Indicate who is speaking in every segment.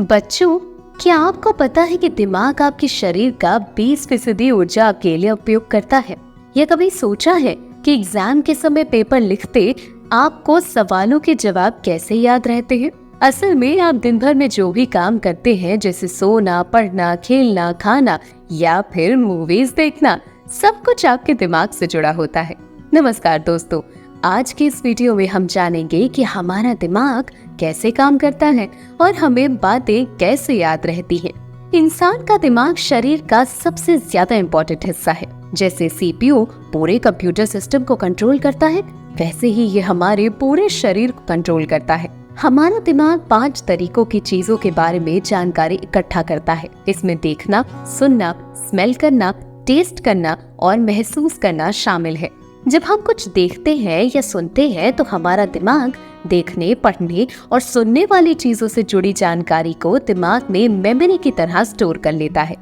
Speaker 1: बच्चों, क्या आपको पता है कि दिमाग आपके शरीर का 20% ऊर्जा अकेले उपयोग करता है? या कभी सोचा है कि एग्जाम के समय पेपर लिखते आपको सवालों के जवाब कैसे याद रहते हैं? असल में आप दिन भर में जो भी काम करते हैं, जैसे सोना, पढ़ना, खेलना, खाना या फिर मूवीज देखना, सब कुछ आपके दिमाग से जुड़ा होता है। नमस्कार दोस्तों, आज के इस वीडियो में हम जानेंगे कि हमारा दिमाग कैसे काम करता है और हमें बातें कैसे याद रहती हैं। इंसान का दिमाग शरीर का सबसे ज्यादा इम्पोर्टेंट हिस्सा है। जैसे सीपीयू पूरे कंप्यूटर सिस्टम को कंट्रोल करता है, वैसे ही ये हमारे पूरे शरीर को कंट्रोल करता है। हमारा दिमाग 5 तरीकों की चीजों के बारे में जानकारी इकट्ठा करता है। इसमें देखना, सुनना, स्मेल करना, टेस्ट करना और महसूस करना शामिल है। जब हम कुछ देखते हैं या सुनते हैं तो हमारा दिमाग देखने, पढ़ने और सुनने वाली चीजों से जुड़ी जानकारी को दिमाग में मेमोरी की तरह स्टोर कर लेता है।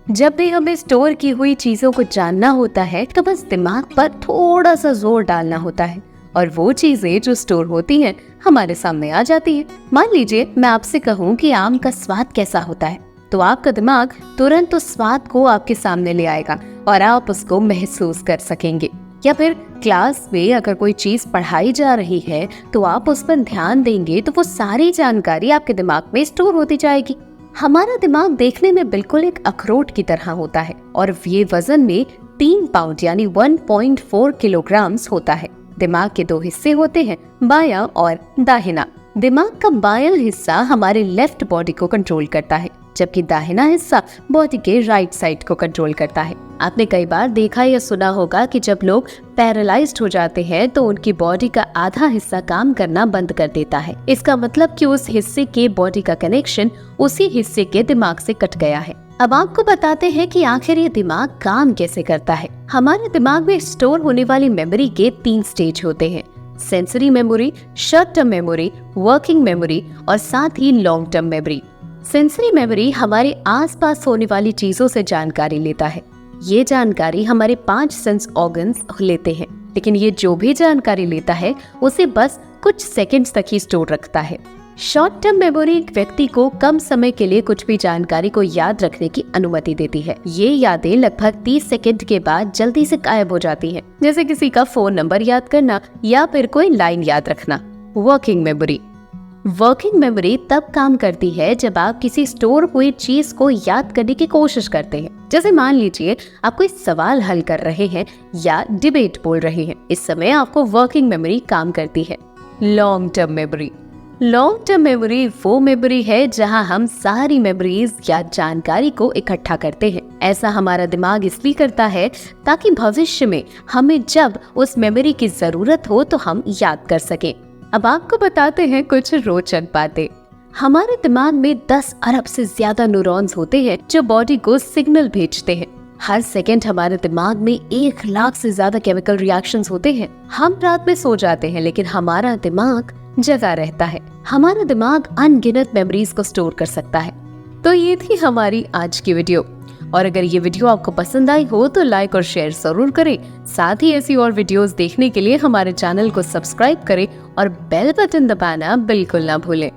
Speaker 1: जब भी हमें स्टोर की हुई चीजों को जानना होता है तो बस दिमाग पर थोड़ा सा जोर डालना होता है और वो चीजें जो स्टोर होती हैं हमारे सामने आ जाती है। मान लीजिए मैं आपसे कहूँ कि आम का स्वाद कैसा होता है, तो आपका दिमाग तुरंत उस स्वाद को आपके सामने ले आएगा और आप उसको महसूस कर सकेंगे। या फिर क्लास में अगर कोई चीज पढ़ाई जा रही है तो आप उस पर ध्यान देंगे तो वो सारी जानकारी आपके दिमाग में स्टोर होती जाएगी। हमारा दिमाग देखने में बिल्कुल एक अखरोट की तरह होता है और ये वजन में 3 पाउंड यानी 1.4 किलोग्राम होता है। दिमाग के 2 हिस्से होते हैं, बायां और दाहिना। दिमाग का बायां हिस्सा हमारे लेफ्ट बॉडी को कंट्रोल करता है, जबकि दाहिना हिस्सा बॉडी के राइट साइड को कंट्रोल करता है। आपने कई बार देखा या सुना होगा कि जब लोग पैरालाइज्ड हो जाते हैं तो उनकी बॉडी का आधा हिस्सा काम करना बंद कर देता है। इसका मतलब कि उस हिस्से के बॉडी का कनेक्शन उसी हिस्से के दिमाग से कट गया है। अब आपको बताते हैं कि आखिर ये दिमाग काम कैसे करता है। हमारे दिमाग में स्टोर होने वाली मेमोरी के 3 स्टेज होते हैं: sensory memory, short term memory, working memory और साथ ही long term memory. Sensory memory हमारे आसपास होने वाली चीजों से जानकारी लेता है। ये जानकारी हमारे 5 सेंस ऑर्गन्स लेते हैं, लेकिन ये जो भी जानकारी लेता है उसे बस कुछ सेकंड्स तक ही स्टोर रखता है। शॉर्ट टर्म मेमोरी एक व्यक्ति को कम समय के लिए कुछ भी जानकारी को याद रखने की अनुमति देती है। ये यादें लगभग 30 सेकंड के बाद जल्दी से गायब हो जाती हैं, जैसे किसी का फोन नंबर याद करना या फिर कोई लाइन याद रखना। वर्किंग मेमोरी तब काम करती है जब आप किसी स्टोर हुई चीज को याद करने की कोशिश करते हैं। जैसे मान लीजिए आप कोई सवाल हल कर रहे हैं या डिबेट बोल रहे हैं, इस समय आपको वर्किंग मेमोरी काम करती है। लॉन्ग टर्म मेमोरी वो मेमोरी है जहां हम सारी मेमोरीज या जानकारी को इकट्ठा करते हैं। ऐसा हमारा दिमाग इसलिए करता है ताकि भविष्य में हमें जब उस मेमोरी की जरूरत हो तो हम याद कर सकें। अब आपको बताते हैं कुछ रोचक बातें। हमारे दिमाग में 10 अरब से ज्यादा न्यूरॉन्स होते हैं जो बॉडी को सिग्नल भेजते हैं। हर सेकंड हमारे दिमाग में 1 लाख से ज्यादा केमिकल रिएक्शंस होते हैं। हम रात में सो जाते हैं लेकिन हमारा दिमाग जगा रहता है। हमारा दिमाग अनगिनत मेमोरीज को स्टोर कर सकता है। तो ये थी हमारी आज की वीडियो, और अगर ये वीडियो आपको पसंद आई हो तो लाइक और शेयर जरूर करें। साथ ही ऐसी और वीडियोस देखने के लिए हमारे चैनल को सब्सक्राइब करें और बेल बटन दबाना बिल्कुल ना भूलें।